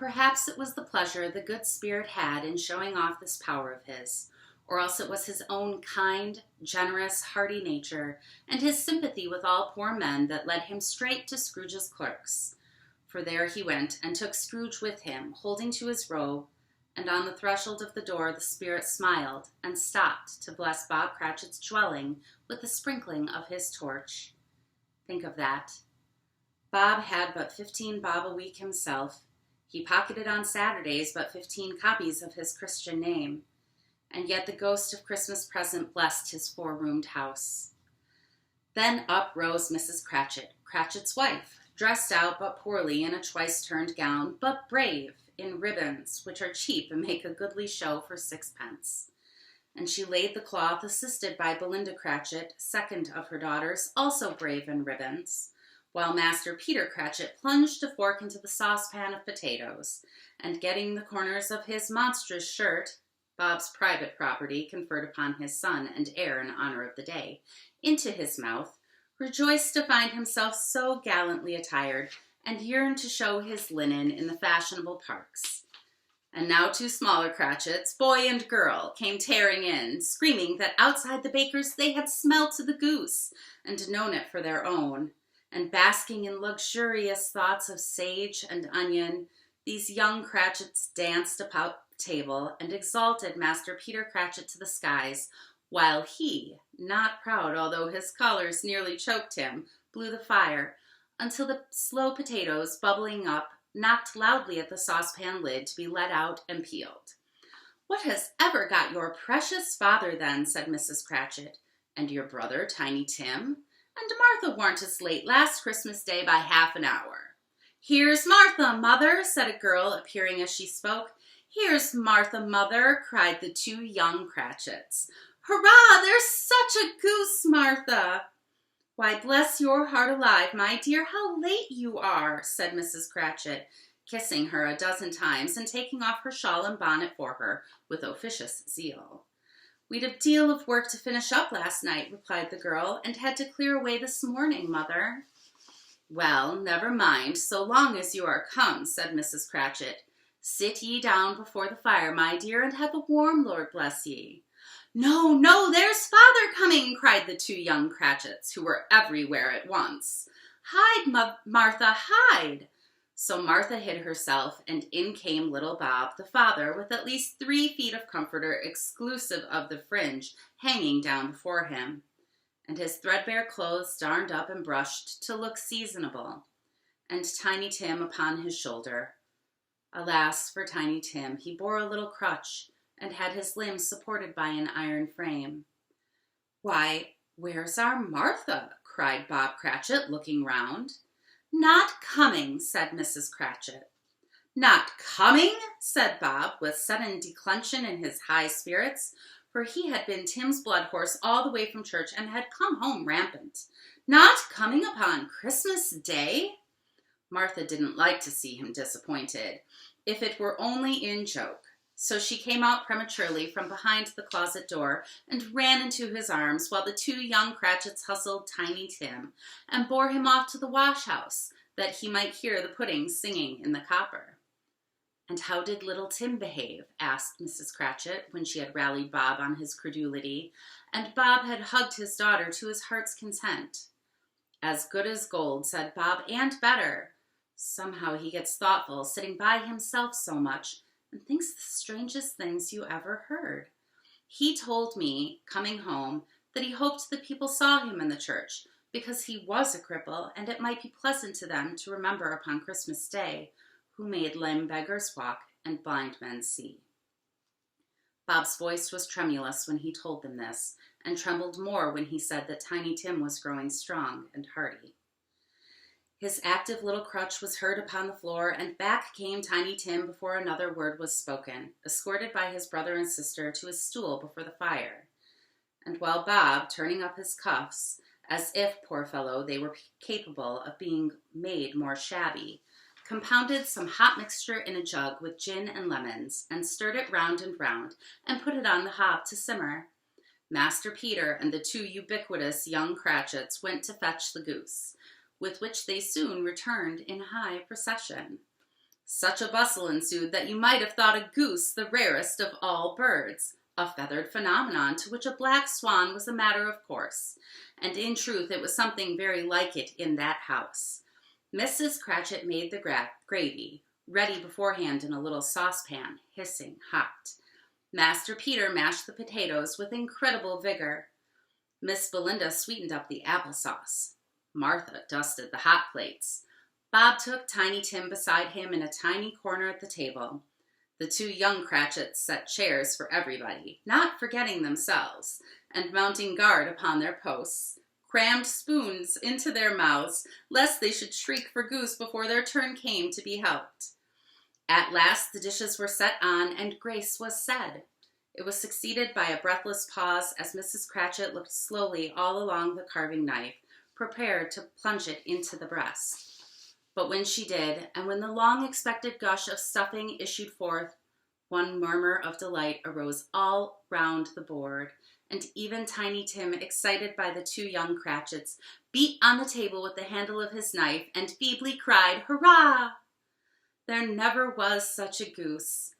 Perhaps it was the pleasure the good spirit had in showing off this power of his, or else it was his own kind, generous, hearty nature, and his sympathy with all poor men that led him straight to Scrooge's clerks. For there he went, and took Scrooge with him, holding to his robe, and on the threshold of the door the spirit smiled, and stopped to bless Bob Cratchit's dwelling with the sprinkling of his torch. Think of that. Bob had but 15 bob a week himself. He pocketed on Saturdays but 15 copies of his Christian name. And yet the ghost of Christmas present blessed his 4-roomed house. Then up rose Mrs. Cratchit, Cratchit's wife, dressed out but poorly in a twice-turned gown, but brave in ribbons, which are cheap and make a goodly show for 6pence. And she laid the cloth, assisted by Belinda Cratchit, second of her daughters, also brave in ribbons, while Master Peter Cratchit plunged a fork into the saucepan of potatoes, and getting the corners of his monstrous shirt, Bob's private property conferred upon his son and heir in honor of the day, into his mouth, rejoiced to find himself so gallantly attired, and yearned to show his linen in the fashionable parks. And now 2 smaller Cratchits, boy and girl, came tearing in, screaming that outside the baker's they had smelt the goose, and known it for their own. And basking in luxurious thoughts of sage and onion, these young Cratchits danced about the table, and exalted Master Peter Cratchit to the skies, while he, not proud although his colors nearly choked him, blew the fire, until the slow potatoes, bubbling up, knocked loudly at the saucepan lid to be let out and peeled. "What has ever got your precious father, then?" said Mrs. Cratchit. "And your brother, Tiny Tim? And Martha warn't as late last Christmas Day by half an hour." "Here's Martha, mother," said a girl, appearing as she spoke. "Here's Martha, mother," cried the 2 young Cratchits. "Hurrah, there's such a goose, Martha!" "Why, bless your heart alive, my dear, how late you are," said Mrs. Cratchit, kissing her a dozen times and taking off her shawl and bonnet for her with officious zeal. "We'd a deal of work to finish up last night," replied the girl, "and had to clear away this morning, mother." "Well, never mind, so long as you are come," said Mrs. Cratchit. "Sit ye down before the fire, my dear, and have a warm, Lord bless ye." "No, no, there's father coming," cried the 2 young Cratchits, who were everywhere at once. "Hide, Martha, hide!" So Martha hid herself, and in came little Bob, the father, with at least 3 feet of comforter exclusive of the fringe hanging down before him, and his threadbare clothes darned up and brushed to look seasonable, and Tiny Tim upon his shoulder. Alas for Tiny Tim, he bore a little crutch, and had his limbs supported by an iron frame. "Why, where's our Martha?" cried Bob Cratchit, looking round. "Not coming," said Mrs. Cratchit. "Not coming?" said Bob, with sudden declension in his high spirits, for he had been Tim's blood horse all the way from church and had come home rampant. "Not coming upon Christmas Day?" Martha didn't like to see him disappointed, if it were only in joke. So she came out prematurely from behind the closet door and ran into his arms, while the 2 young Cratchits hustled Tiny Tim and bore him off to the wash-house, that he might hear the pudding singing in the copper. "And how did little Tim behave?" asked Mrs. Cratchit, when she had rallied Bob on his credulity, and Bob had hugged his daughter to his heart's content. "As good as gold," said Bob, "and better. Somehow he gets thoughtful, sitting by himself so much, and thinks the strangest things you ever heard. He told me, coming home, that he hoped the people saw him in the church, because he was a cripple, and it might be pleasant to them to remember upon Christmas Day, who made lame beggars walk and blind men see." Bob's voice was tremulous when he told them this, and trembled more when he said that Tiny Tim was growing strong and hearty. His active little crutch was heard upon the floor, and back came Tiny Tim before another word was spoken, escorted by his brother and sister to his stool before the fire. And while Bob, turning up his cuffs, as if, poor fellow, they were capable of being made more shabby, compounded some hot mixture in a jug with gin and lemons, and stirred it round and round, and put it on the hob to simmer, Master Peter and the 2 ubiquitous young Cratchits went to fetch the goose, with which they soon returned in high procession. Such a bustle ensued that you might have thought a goose the rarest of all birds, a feathered phenomenon to which a black swan was a matter of course, and in truth it was something very like it in that house. Mrs. Cratchit made the gravy, ready beforehand in a little saucepan, hissing hot. Master Peter mashed the potatoes with incredible vigor. Miss Belinda sweetened up the applesauce. Martha dusted the hot plates. Bob took Tiny Tim beside him in a tiny corner at the table. The two young Cratchits set chairs for everybody, not forgetting themselves, and mounting guard upon their posts, crammed spoons into their mouths, lest they should shriek for goose before their turn came to be helped. At last the dishes were set on, and grace was said. It was succeeded by a breathless pause as Mrs. Cratchit looked slowly all along the carving knife, prepared to plunge it into the breast. But when she did, and when the long-expected gush of stuffing issued forth, one murmur of delight arose all round the board, and even Tiny Tim, excited by the two young Cratchits, beat on the table with the handle of his knife and feebly cried, "Hurrah!" There never was such a goose.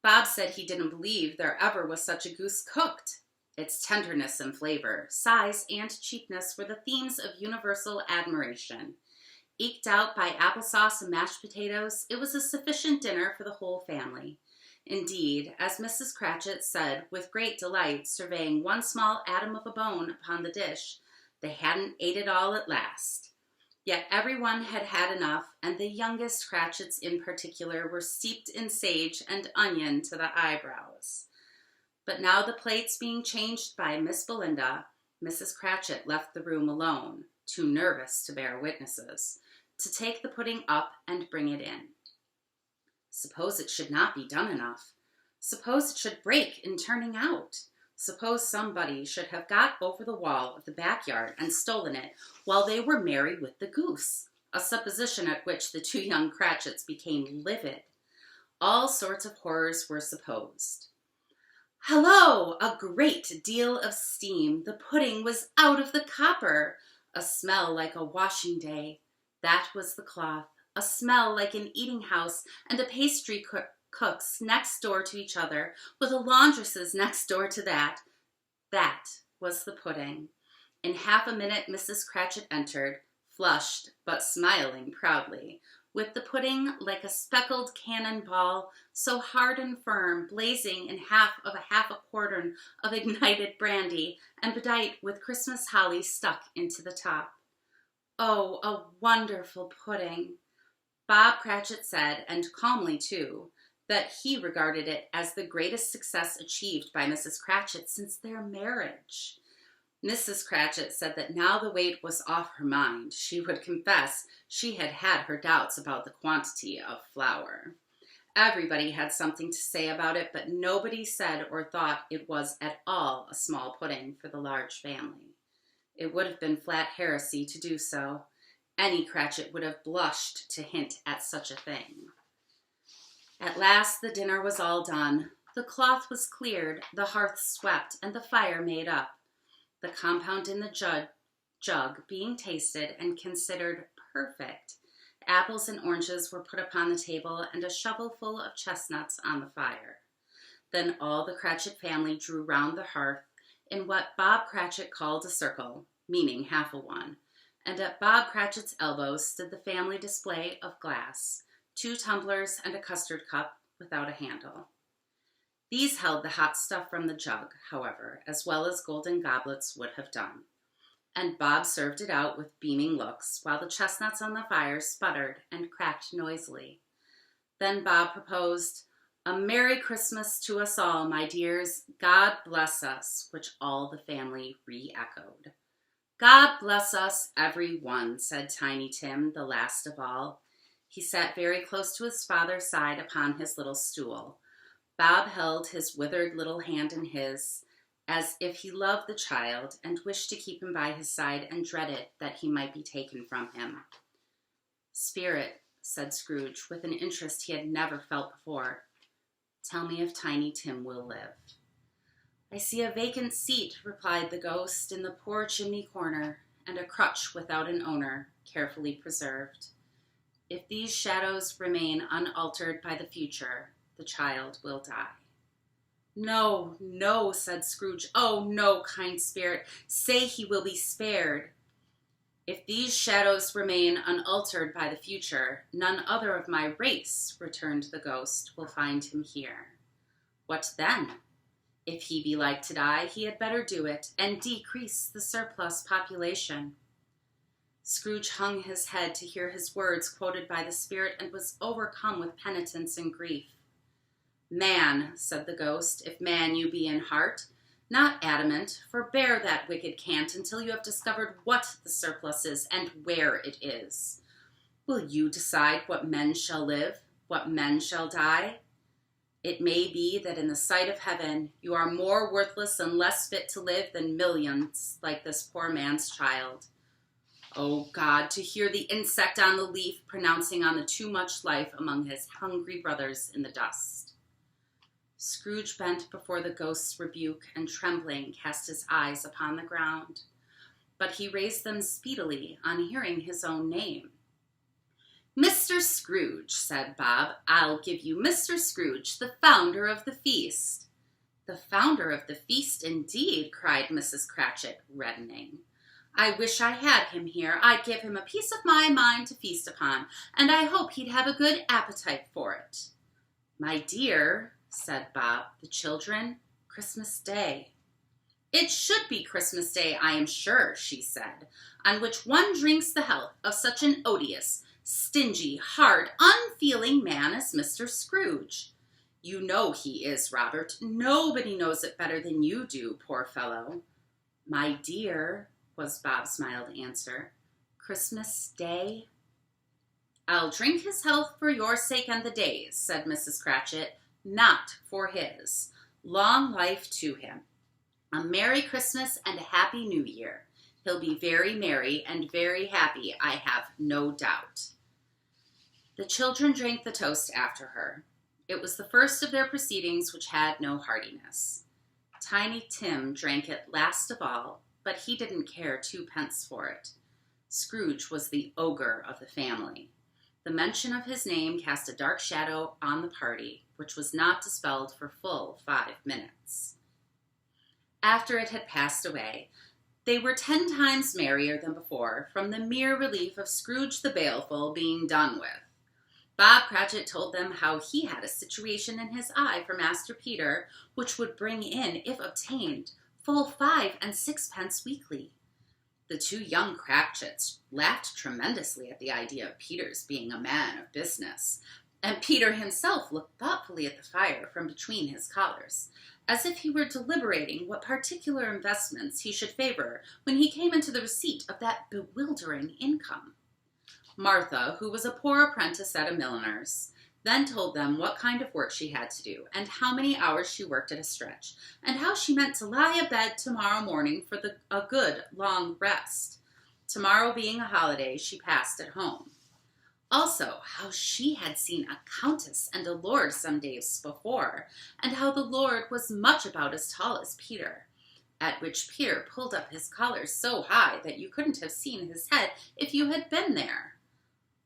Bob said he didn't believe there ever was such a goose cooked. Its tenderness and flavor, size and cheapness were the themes of universal admiration. Eked out by applesauce and mashed potatoes, it was a sufficient dinner for the whole family. Indeed, as Mrs. Cratchit said with great delight, surveying one small atom of a bone upon the dish, they hadn't ate it all at last. Yet everyone had had enough, and the youngest Cratchits in particular were steeped in sage and onion to the eyebrows. But now the plates being changed by Miss Belinda, Mrs. Cratchit left the room alone, too nervous to bear witnesses, to take the pudding up and bring it in. Suppose it should not be done enough. Suppose it should break in turning out. Suppose somebody should have got over the wall of the backyard and stolen it while they were merry with the goose, a supposition at which the two young Cratchits became livid. All sorts of horrors were supposed. Hello! A great deal of steam. The pudding was out of the copper. A smell like a washing day. That was the cloth. A smell like an eating house and a pastry cooks next door to each other, with a laundresses next door to that. That was the pudding. In half a minute Mrs. Cratchit entered, flushed but smiling proudly, with the pudding like a speckled cannon ball, so hard and firm, blazing in half a quartern of ignited brandy, and bedight with Christmas holly stuck into the top. Oh, a wonderful pudding! Bob Cratchit said, and calmly too, that he regarded it as the greatest success achieved by Mrs. Cratchit since their marriage. Mrs. Cratchit said that now the weight was off her mind, she would confess she had had her doubts about the quantity of flour. Everybody had something to say about it, but nobody said or thought it was at all a small pudding for the large family. It would have been flat heresy to do so. Any Cratchit would have blushed to hint at such a thing. At last the dinner was all done. The cloth was cleared, the hearth swept, and the fire made up. The compound in the jug being tasted and considered perfect, apples and oranges were put upon the table and a shovelful of chestnuts on the fire. Then all the Cratchit family drew round the hearth in what Bob Cratchit called a circle, meaning half a one, and at Bob Cratchit's elbow stood the family display of glass, 2 tumblers and a custard cup without a handle. These held the hot stuff from the jug, however, as well as golden goblets would have done, and Bob served it out with beaming looks, while the chestnuts on the fire sputtered and cracked noisily. Then Bob proposed, "A Merry Christmas to us all, my dears. God bless us," which all the family re-echoed. "God bless us, every one," said Tiny Tim, the last of all. He sat very close to his father's side upon his little stool. Bob held his withered little hand in his, as if he loved the child and wished to keep him by his side and dreaded that he might be taken from him. "Spirit," said Scrooge, with an interest he had never felt before, "tell me if Tiny Tim will live." "I see a vacant seat," replied the ghost, "in the poor chimney corner, and a crutch without an owner, carefully preserved. If these shadows remain unaltered by the future, the child will die. No, no, said Scrooge. Oh, no, kind spirit, say he will be spared. If these shadows remain unaltered by the future, none other of my race, returned the ghost, will find him here. What then? If he be like to die, he had better do it, and decrease the surplus population. Scrooge hung his head to hear his words quoted by the spirit, and was overcome with penitence and grief. Man, said the ghost, if man you be in heart, not adamant, forbear that wicked cant until you have discovered what the surplus is and where it is. Will you decide what men shall live, what men shall die? It may be that in the sight of heaven you are more worthless and less fit to live than millions like this poor man's child. O God, to hear the insect on the leaf pronouncing on the too much life among his hungry brothers in the dust. Scrooge bent before the ghost's rebuke, and trembling cast his eyes upon the ground. But he raised them speedily on hearing his own name. Mr. Scrooge, said Bob, I'll give you Mr. Scrooge, the founder of the feast. The founder of the feast, indeed, cried Mrs. Cratchit, reddening. I wish I had him here. I'd give him a piece of my mind to feast upon, and I hope he'd have a good appetite for it. My dear, said Bob, the children, Christmas Day. It should be Christmas Day, I am sure, she said, on which one drinks the health of such an odious, stingy, hard, unfeeling man as Mr. Scrooge. You know he is, Robert. Nobody knows it better than you do, poor fellow. My dear, was Bob's mild answer, Christmas Day? I'll drink his health for your sake and the day's, said Mrs. Cratchit, not for his. Long life to him. A Merry Christmas and a Happy New Year. He'll be very merry and very happy, I have no doubt. The children drank the toast after her. It was the first of their proceedings which had no heartiness. Tiny Tim drank it last of all, but he didn't care twopence for it. Scrooge was the ogre of the family. The mention of his name cast a dark shadow on the party, which was not dispelled for full 5 minutes. After it had passed away, they were 10 times merrier than before, from the mere relief of Scrooge the Baleful being done with. Bob Cratchit told them how he had a situation in his eye for Master Peter, which would bring in, if obtained, full 5 and 6 weekly. The 2 young Cratchits laughed tremendously at the idea of Peter's being a man of business, and Peter himself looked thoughtfully at the fire from between his collars, as if he were deliberating what particular investments he should favor when he came into the receipt of that bewildering income. Martha, who was a poor apprentice at a milliner's, then told them what kind of work she had to do, and how many hours she worked at a stretch, and how she meant to lie abed tomorrow morning for a good long rest. Tomorrow being a holiday, she passed at home. Also, how she had seen a countess and a lord some days before, and how the lord was much about as tall as Peter, at which Peter pulled up his collar so high that you couldn't have seen his head if you had been there.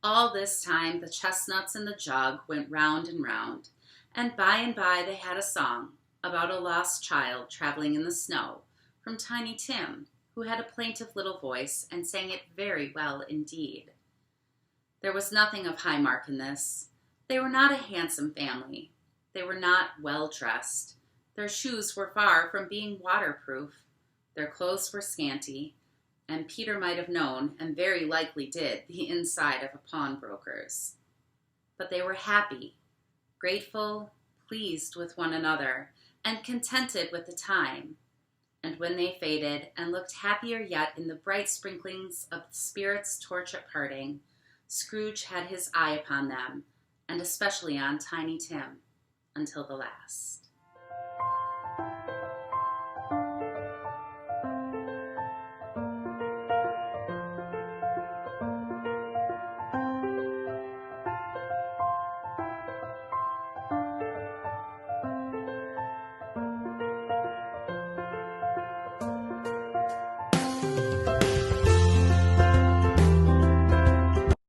All this time the chestnuts in the jug went round and round, and by they had a song about a lost child traveling in the snow from Tiny Tim, who had a plaintive little voice and sang it very well indeed. There was nothing of high mark in this. They were not a handsome family. They were not well dressed. Their shoes were far from being waterproof. Their clothes were scanty, and Peter might have known, and very likely did, the inside of a pawnbroker's. But they were happy, grateful, pleased with one another, and contented with the time. And when they faded, and looked happier yet in the bright sprinklings of the spirit's torch at parting, Scrooge had his eye upon them, and especially on Tiny Tim, until the last.